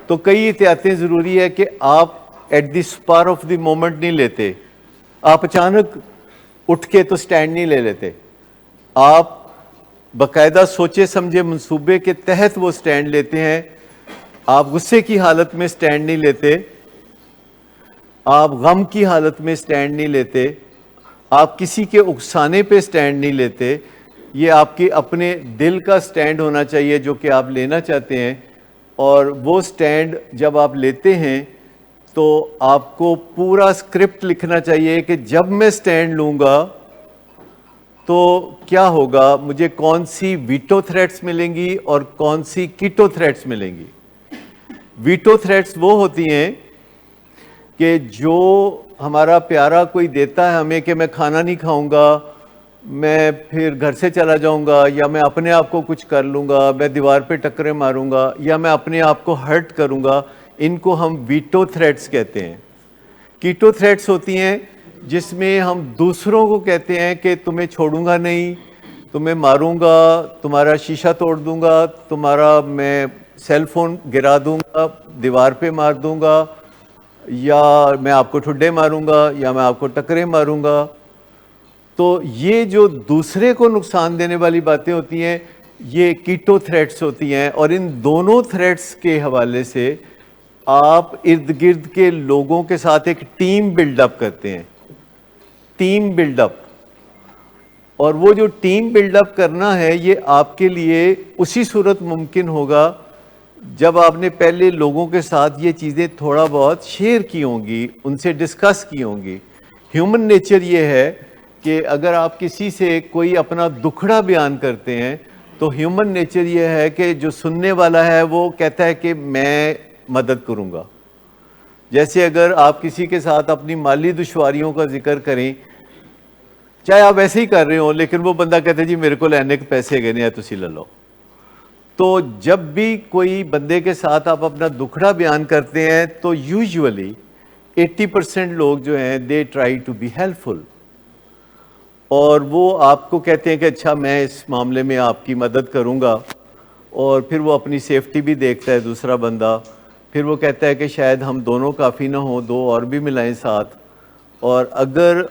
تو کئی احتیاطیں ضروری ہے کہ آپ at the spur of the moment نہیں لیتے. آپ اچانک اٹھ کے تو سٹینڈ نہیں لے لیتے. آپ باقاعدہ سوچے سمجھے منصوبے کے تحت وہ سٹینڈ لیتے ہیں. آپ غصے کی حالت میں سٹینڈ نہیں لیتے. آپ غم کی حالت میں سٹینڈ نہیں لیتے. آپ کسی کے اکسانے پہ سٹینڈ نہیں لیتے. یہ آپ کے اپنے دل کا سٹینڈ ہونا چاہیے جو کہ آپ لینا چاہتے ہیں. اور وہ سٹینڈ جب آپ لیتے ہیں تو آپ کو پورا اسکرپٹ لکھنا چاہیے کہ جب میں سٹینڈ لوں گا تو کیا ہوگا, مجھے کون سی ویٹو تھریٹس ملیں گی اور کون سی کیٹو تھریٹس ملیں گی. ویٹو تھریٹس وہ ہوتی ہیں کہ جو ہمارا پیارا کوئی دیتا ہے ہمیں کہ میں کھانا نہیں کھاؤں گا, میں پھر گھر سے چلا جاؤں گا, یا میں اپنے آپ کو کچھ کر لوں گا, میں دیوار پہ ٹکرے ماروں گا, یا میں اپنے آپ کو ہرٹ کروں گا, ان کو ہم ویٹو تھریٹس کہتے ہیں. کیٹو تھریٹس ہوتی ہیں جس میں ہم دوسروں کو کہتے ہیں کہ تمہیں چھوڑوں گا نہیں, تمہیں ماروں گا, تمہارا شیشہ توڑ دوں گا, تمہارا میں سیل فون گرا دوں گا, دیوار پہ مار دوں گا, یا میں آپ کو ٹھڈے ماروں گا, یا میں آپ کو ٹکرے ماروں گا. تو یہ جو دوسرے کو نقصان دینے والی باتیں ہوتی ہیں یہ کیٹو تھریٹس ہوتی ہیں. اور ان دونوں تھریٹس کے حوالے سے آپ ارد گرد کے لوگوں کے ساتھ ایک ٹیم بلڈ اپ کرتے ہیں. ٹیم بلڈ اپ, اور وہ جو ٹیم بلڈ اپ کرنا ہے یہ آپ کے لیے اسی صورت ممکن ہوگا جب آپ نے پہلے لوگوں کے ساتھ یہ چیزیں تھوڑا بہت شیئر کی ہوں گی, ان سے ڈسکس کی ہوں گی. ہیومن نیچر یہ ہے کہ اگر آپ کسی سے کوئی اپنا دکھڑا بیان کرتے ہیں تو ہیومن نیچر یہ ہے کہ جو سننے والا ہے وہ کہتا ہے کہ میں مدد کروں گا. جیسے اگر آپ کسی کے ساتھ اپنی مالی دشواریوں کا ذکر کریں, چاہے آپ ایسے ہی کر رہے ہوں, لیکن وہ بندہ کہتا ہے جی میرے کو لینے کے پیسے گئے نہیں, تسی لے لو. تو جب بھی کوئی بندے کے ساتھ آپ اپنا دکھڑا بیان کرتے ہیں تو یوزولی 80% لوگ جو ہیں they try to be helpful, اور وہ آپ کو کہتے ہیں کہ اچھا میں اس معاملے میں آپ کی مدد کروں گا. اور پھر وہ اپنی سیفٹی بھی دیکھتا ہے دوسرا بندہ, پھر وہ کہتا ہے کہ شاید ہم دونوں کافی نہ ہوں, دو اور بھی ملائیں ساتھ. اور اگر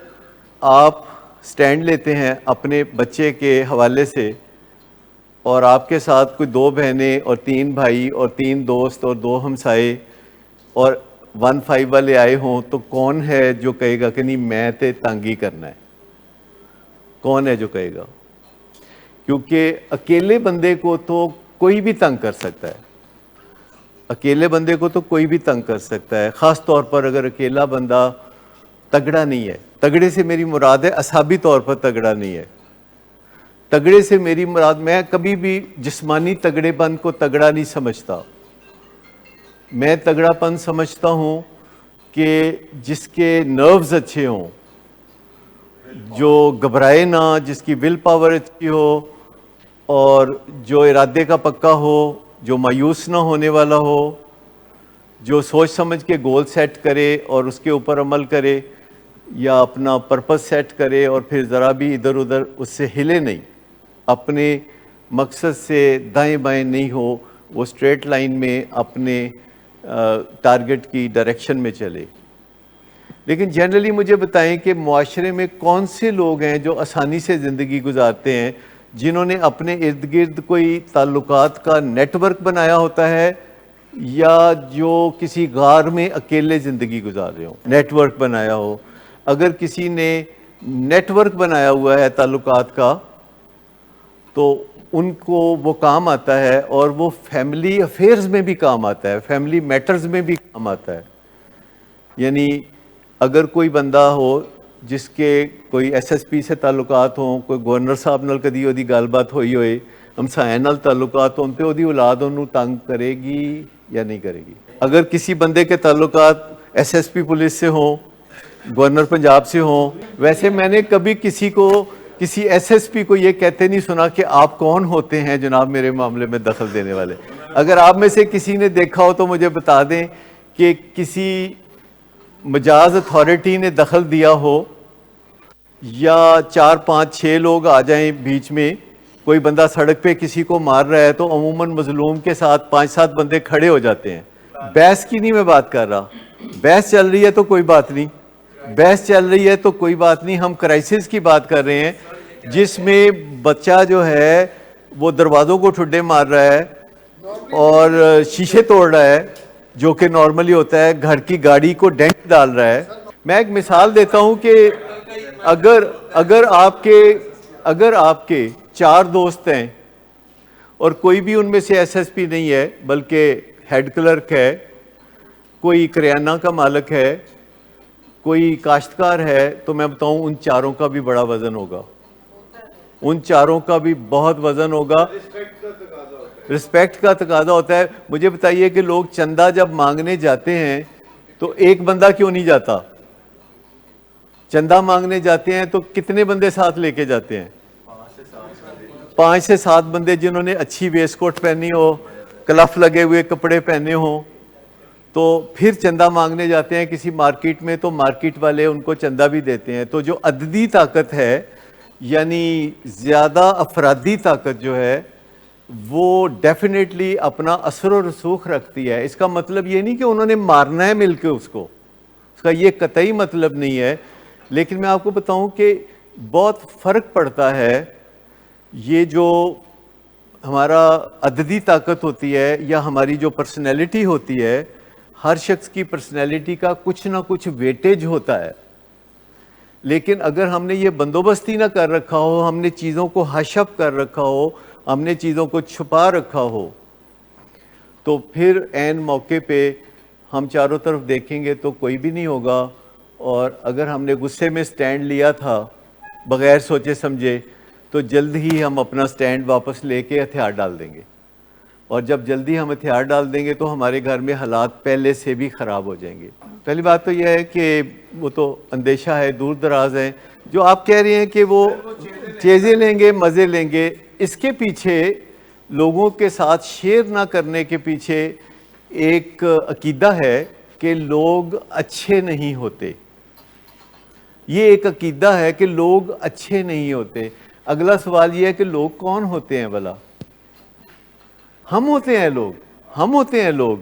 آپ سٹینڈ لیتے ہیں اپنے بچے کے حوالے سے اور آپ کے ساتھ کوئی 2 بہنیں اور 3 بھائی اور 3 دوست اور 2 ہمسائے اور 1-5 والے آئے ہوں, تو کون ہے جو کہے گا کہ نہیں میں تے تنگ ہی کرنا ہے؟ کون ہے جو کہے گا؟ کیونکہ اکیلے بندے کو تو کوئی بھی تنگ کر سکتا ہے. اکیلے بندے کو تو کوئی بھی تنگ کر سکتا ہے, خاص طور پر اگر اکیلا بندہ تگڑا نہیں ہے. تگڑے سے میری مراد ہے اعصابی طور پر تگڑا نہیں ہے. تگڑے سے میری مراد, میں کبھی بھی جسمانی تگڑے پن کو تگڑا نہیں سمجھتا. میں تگڑا پن سمجھتا ہوں کہ جس کے نروز اچھے ہوں, جو گھبرائے نہ, جس کی ول پاور اچھی ہو, اور جو ارادے کا پکا ہو, جو مایوس نہ ہونے والا ہو, جو سوچ سمجھ کے گول سیٹ کرے اور اس کے اوپر عمل کرے, یا اپنا پرپس سیٹ کرے اور پھر ذرا بھی ادھر ادھر اس سے ہلے نہیں, اپنے مقصد سے دائیں بائیں نہیں ہو, وہ اسٹریٹ لائن میں اپنے ٹارگٹ کی ڈائریکشن میں چلے. لیکن جنرلی مجھے بتائیں کہ معاشرے میں کون سے لوگ ہیں جو آسانی سے زندگی گزارتے ہیں, جنہوں نے اپنے ارد گرد کوئی تعلقات کا نیٹ ورک بنایا ہوتا ہے, یا جو کسی غار میں اکیلے زندگی گزار رہے ہوں, نیٹ ورک بنایا ہو. اگر کسی نے نیٹ ورک بنایا ہوا ہے تعلقات کا تو ان کو وہ کام آتا ہے, اور وہ فیملی افیئرز میں بھی کام آتا ہے, فیملی میٹرز میں بھی کام آتا ہے. یعنی اگر کوئی بندہ ہو جس کے کوئی ایس ایس پی سے تعلقات ہوں, کوئی گورنر صاحب نال کدی وہی گل بات ہوئی ہوئے, ہمسایاں نال تعلقات ہوں, تو وہی اولاد انہوں تنگ کرے گی یا نہیں کرے گی؟ اگر کسی بندے کے تعلقات ایس ایس پی پولیس سے ہوں, گورنر پنجاب سے ہوں, ویسے میں نے کبھی کسی ایس ایس پی کو یہ کہتے نہیں سنا کہ آپ کون ہوتے ہیں جناب میرے معاملے میں دخل دینے والے. اگر آپ میں سے کسی نے دیکھا ہو تو مجھے بتا دیں کہ کسی مجاز اتھارٹی نے دخل دیا ہو, یا 4-5-6 لوگ آ جائیں بیچ میں, کوئی بندہ سڑک پہ کسی کو مار رہا ہے تو عموماً مظلوم کے ساتھ 5-7 بندے کھڑے ہو جاتے ہیں, بحث کی نہیں میں بات کر رہا. بحث چل رہی ہے تو کوئی بات نہیں, بحث چل رہی ہے تو کوئی بات نہیں. ہم کرائسس کی بات کر رہے ہیں جس میں بچہ جو ہے وہ دروازوں کو ٹھڈے مار رہا ہے اور شیشے توڑ رہا ہے, جو کہ نارملی ہوتا ہے, گھر کی گاڑی کو ڈینٹ ڈال رہا ہے. میں ایک مثال دیتا ہوں کہ اگر آپ کے 4 دوست ہیں اور کوئی بھی ان میں سے ایس ایس پی نہیں ہے بلکہ ہیڈ کلرک ہے, کوئی کریانہ کا مالک ہے, کوئی کاشتکار ہے, تو میں بتاؤں ان چاروں کا بھی بڑا وزن ہوگا, ان چاروں کا بھی بہت وزن ہوگا. رسپیکٹ کا تقاضا ہوتا ہے. مجھے بتائیے کہ لوگ چندہ جب مانگنے جاتے ہیں تو ایک بندہ کیوں نہیں جاتا؟ چندہ مانگنے جاتے ہیں تو کتنے بندے ساتھ لے کے جاتے ہیں؟ 5 سے 7 بندے, جنہوں نے اچھی ویسٹ کوٹ پہنی ہو, کلف لگے ہوئے کپڑے پہنے ہوں, تو پھر چندہ مانگنے جاتے ہیں کسی مارکیٹ میں, تو مارکیٹ والے ان کو چندہ بھی دیتے ہیں. تو جو عددی طاقت ہے, یعنی زیادہ افرادی طاقت جو ہے, وہ ڈیفینیٹلی اپنا اثر و رسوخ رکھتی ہے. اس کا مطلب یہ نہیں کہ انہوں نے مارنا ہے مل کے اس کا یہ قطعی مطلب نہیں ہے. لیکن میں آپ کو بتاؤں کہ بہت فرق پڑتا ہے. یہ جو ہمارا عددی طاقت ہوتی ہے یا ہماری جو پرسنالٹی ہوتی ہے, ہر شخص کی پرسنالٹی کا کچھ نہ کچھ ویٹیج ہوتا ہے. لیکن اگر ہم نے یہ بندوبستی نہ کر رکھا ہو, ہم نے چیزوں کو ہش اپ کر رکھا ہو, ہم نے چیزوں کو چھپا رکھا ہو, تو پھر عین موقع پہ ہم چاروں طرف دیکھیں گے تو کوئی بھی نہیں ہوگا. اور اگر ہم نے غصے میں سٹینڈ لیا تھا بغیر سوچے سمجھے, تو جلد ہی ہم اپنا سٹینڈ واپس لے کے ہتھیار ڈال دیں گے. اور جب جلدی ہم ہتھیار ڈال دیں گے تو ہمارے گھر میں حالات پہلے سے بھی خراب ہو جائیں گے. پہلی بات تو یہ ہے کہ وہ تو اندیشہ ہے, دور دراز ہے. جو آپ کہہ رہے ہیں کہ وہ چیزیں لیں گے, مزے لیں گے, اس کے پیچھے, لوگوں کے ساتھ شیئر نہ کرنے کے پیچھے ایک عقیدہ ہے کہ لوگ اچھے نہیں ہوتے. یہ ایک عقیدہ ہے کہ لوگ اچھے نہیں ہوتے. اگلا سوال یہ ہے کہ لوگ کون ہوتے ہیں بھلا؟ ہم ہوتے ہیں لوگ, ہم ہوتے ہیں لوگ.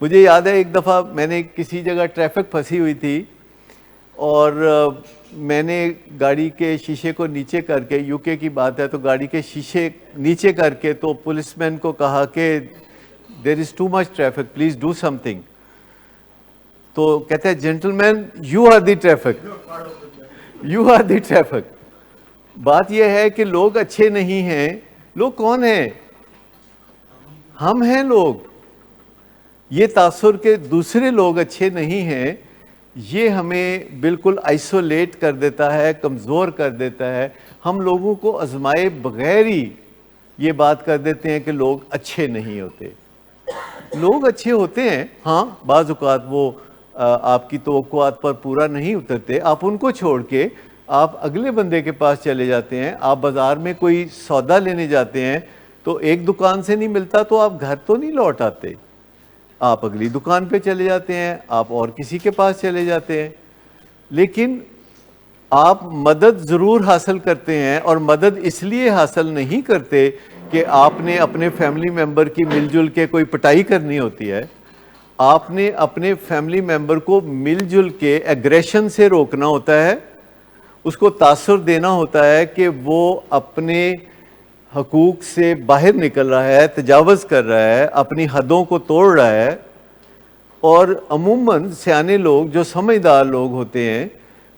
مجھے یاد ہے ایک دفعہ میں نے کسی جگہ ٹریفک پھنسی ہوئی تھی اور میں نے گاڑی کے شیشے کو نیچے کر کے, یو کے کی بات ہے, تو گاڑی کے شیشے نیچے کر کے تو پولیس مین کو کہا کہ there is too much traffic, please do سم تھنگ. تو کہتے ہیں gentleman you are the traffic, you are the traffic. بات یہ ہے کہ لوگ اچھے نہیں ہیں. لوگ کون ہیں؟ ہم ہیں لوگ. یہ تاثر کہ دوسرے لوگ اچھے نہیں ہیں, یہ ہمیں بالکل آئسولیٹ کر دیتا ہے, کمزور کر دیتا ہے. ہم لوگوں کو آزمائے بغیر ہی یہ بات کر دیتے ہیں کہ لوگ اچھے نہیں ہوتے. لوگ اچھے ہوتے ہیں, ہاں بعض اوقات وہ آپ کی توقعات پر پورا نہیں اترتے. آپ ان کو چھوڑ کے آپ اگلے بندے کے پاس چلے جاتے ہیں. آپ بازار میں کوئی سودا لینے جاتے ہیں تو ایک دکان سے نہیں ملتا تو آپ گھر تو نہیں لوٹ آتے, آپ اگلی دکان پہ چلے جاتے ہیں, آپ اور کسی کے پاس چلے جاتے ہیں. لیکن آپ مدد ضرور حاصل کرتے ہیں, اور مدد اس لیے حاصل نہیں کرتے کہ آپ نے اپنے فیملی ممبر کی مل جل کے کوئی پٹائی کرنی ہوتی ہے. آپ نے اپنے فیملی ممبر کو مل جل کے ایگریشن سے روکنا ہوتا ہے, اس کو تاثر دینا ہوتا ہے کہ وہ اپنے حقوق سے باہر نکل رہا ہے, تجاوز کر رہا ہے, اپنی حدوں کو توڑ رہا ہے. اور عموماً سیانے لوگ, جو سمجھدار لوگ ہوتے ہیں,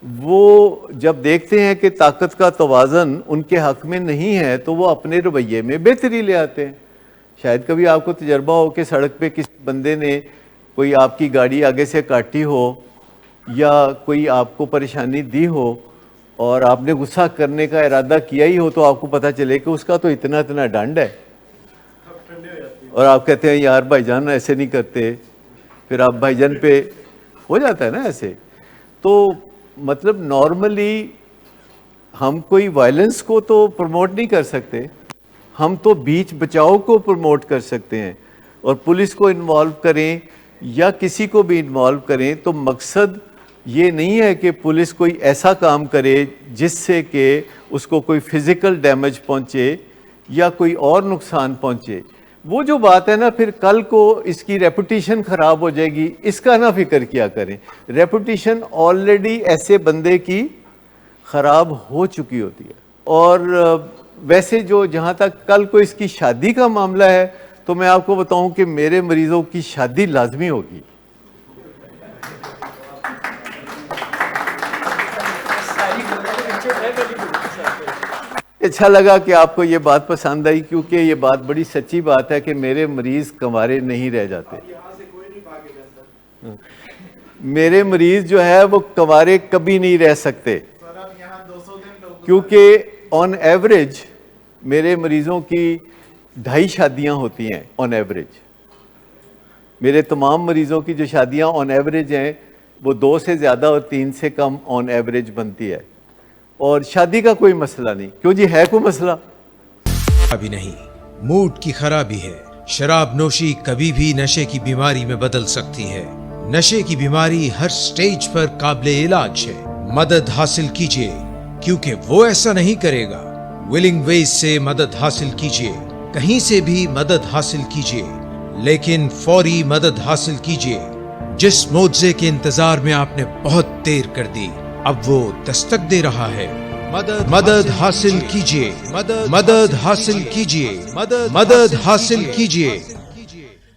وہ جب دیکھتے ہیں کہ طاقت کا توازن ان کے حق میں نہیں ہے تو وہ اپنے رویے میں بہتری لے آتے ہیں. شاید کبھی آپ کو تجربہ ہو کہ سڑک پہ کسی بندے نے کوئی آپ کی گاڑی آگے سے کاٹی ہو یا کوئی آپ کو پریشانی دی ہو اور آپ نے غصہ کرنے کا ارادہ کیا ہی ہو, تو آپ کو پتہ چلے کہ اس کا تو اتنا اتنا ڈنڈ ہے, اور آپ کہتے ہیں یار بھائی جان ایسے نہیں کرتے. پھر آپ بھائی جان پہ ہو جاتا ہے نا ایسے. تو مطلب نارملی ہم کوئی وائلنس کو تو پروموٹ نہیں کر سکتے, ہم تو بیچ بچاؤ کو پروموٹ کر سکتے ہیں. اور پولیس کو انوالو کریں یا کسی کو بھی انوالو کریں تو مقصد یہ نہیں ہے کہ پولیس کوئی ایسا کام کرے جس سے کہ اس کو کوئی فزیکل ڈیمیج پہنچے یا کوئی اور نقصان پہنچے. وہ جو بات ہے نا پھر کل کو اس کی ریپوٹیشن خراب ہو جائے گی، اس کا نہ فکر کیا کریں. ریپوٹیشن آلریڈی ایسے بندے کی خراب ہو چکی ہوتی ہے. اور ویسے جو جہاں تک کل کو اس کی شادی کا معاملہ ہے تو میں آپ کو بتاؤں کہ میرے مریضوں کی شادی لازمی ہوگی. اچھا لگا کہ آپ کو یہ بات پسند آئی، کیونکہ یہ بات بڑی سچی بات ہے کہ میرے مریض کنوارے نہیں رہ جاتے. میرے مریض جو ہے وہ کنوارے کبھی نہیں رہ سکتے، کیونکہ آن ایوریج میرے مریضوں کی 2.5 شادیاں ہوتی ہیں آن ایوریج. میرے تمام مریضوں کی جو شادیاں آن ایوریج ہیں وہ 2 سے زیادہ اور 3 سے کم آن ایوریج بنتی ہے. اور شادی کا کوئی مسئلہ نہیں. کیوں جی، ہے کوئی مسئلہ؟ ابھی نہیں، موڈ کی خرابی ہے. شراب نوشی کبھی بھی نشے کی بیماری میں بدل سکتی ہے. نشے کی بیماری ہر سٹیج پر قابل علاج ہے. مدد حاصل کیجیے، کیونکہ وہ ایسا نہیں کرے گا. ولنگ ویز سے مدد حاصل کیجیے، کہیں سے بھی مدد حاصل کیجیے، لیکن فوری مدد حاصل کیجیے. جس معجزے کے انتظار میں آپ نے بہت دیر کر دی، اب وہ دستک دے رہا ہے. مدد حاصل کیجیے، مدد حاصل کیجیے، مدد حاصل کیجیے.